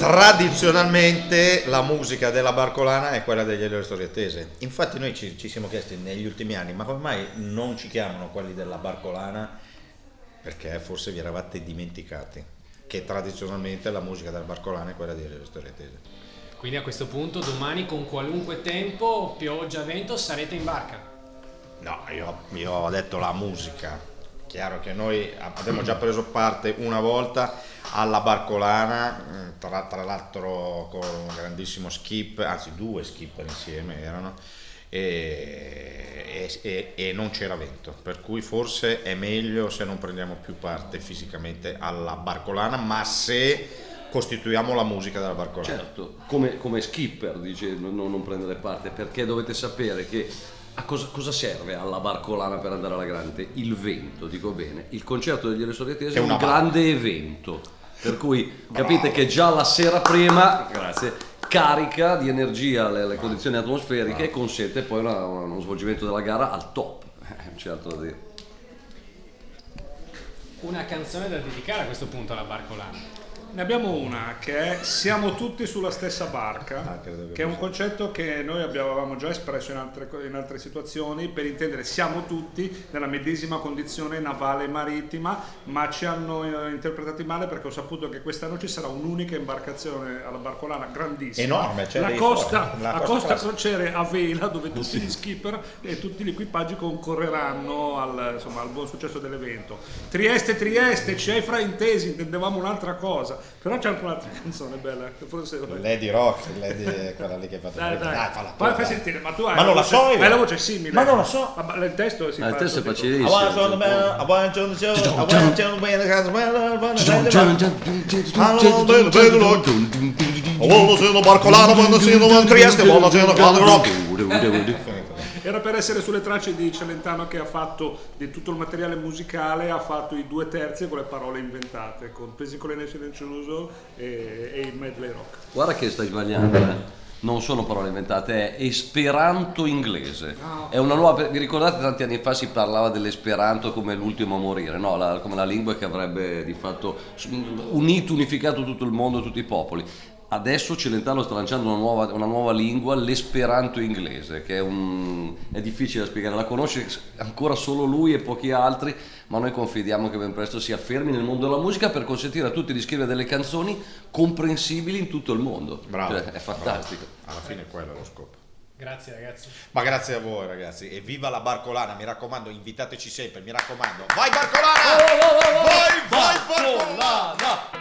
tradizionalmente la musica della Barcolana è quella degli Elio Storie Tese. Infatti noi ci siamo chiesti negli ultimi anni, ma come mai non ci chiamano quelli della Barcolana? Perché forse vi eravate dimenticati che tradizionalmente la musica della Barcolana è quella degli Elio Storie Tese. Quindi a questo punto domani con qualunque tempo, pioggia, vento, sarete in barca? No, io ho detto la musica. Chiaro che noi abbiamo già preso parte una volta alla Barcolana, tra l'altro con un grandissimo skipper, anzi 2 skipper insieme erano, e non c'era vento, per cui forse è meglio se non prendiamo più parte fisicamente alla Barcolana, ma se costituiamo la musica della Barcolana. Certo, come skipper dice non prendere parte, perché dovete sapere che a cosa serve alla Barcolana per andare alla grande? Il vento, dico bene. Il concerto degli Elio Storie Tese è un grande evento, per cui capite che già la sera prima, grazie, carica di energia le condizioni atmosferiche e consente poi uno svolgimento della gara al top, certo da dire. Una canzone da dedicare a questo punto alla Barcolana. Ne abbiamo una che è Siamo tutti sulla stessa barca, che è un concetto che noi avevamo già espresso in altre situazioni, per intendere siamo tutti nella medesima condizione navale e marittima, ma ci hanno interpretati male perché ho saputo che quest'anno ci sarà un'unica imbarcazione alla Barcolana grandissima, enorme, cioè la Costa Crociere a vela, dove tutti gli skipper e tutti gli equipaggi concorreranno al buon successo dell'evento. Trieste, ci hai fraintesi, intendevamo un'altra cosa. Però c'è anche un'altra canzone bella, forse Lady Rock, Lady è quella lì che fa dai, falla. Fai sentire, ma tu hai ma non la so io. Hai la voce simile. Ma non la so. Il testo è Il testo è facilissimo. Era per essere sulle tracce di Celentano, che ha fatto di tutto il materiale musicale, ha fatto i 2/3 con le parole inventate, con Physical and Essential e il medley rock. Guarda che stai sbagliando, non sono parole inventate, è esperanto inglese. È una nuova. Vi ricordate tanti anni fa si parlava dell'esperanto come l'ultimo a morire, no? Come la lingua che avrebbe di fatto unificato tutto il mondo, tutti i popoli. Adesso Celentano sta lanciando una nuova lingua, l'esperanto inglese, che è difficile da spiegare, la conosce ancora solo lui e pochi altri, ma noi confidiamo che ben presto si affermi nel mondo della musica per consentire a tutti di scrivere delle canzoni comprensibili in tutto il mondo. Bravo, cioè, è fantastico. Bravo. Alla fine quello è lo scopo. Grazie ragazzi. Ma grazie a voi ragazzi, e viva la Barcolana, mi raccomando, invitateci sempre, mi raccomando. Vai Barcolana! Vai Barcolana!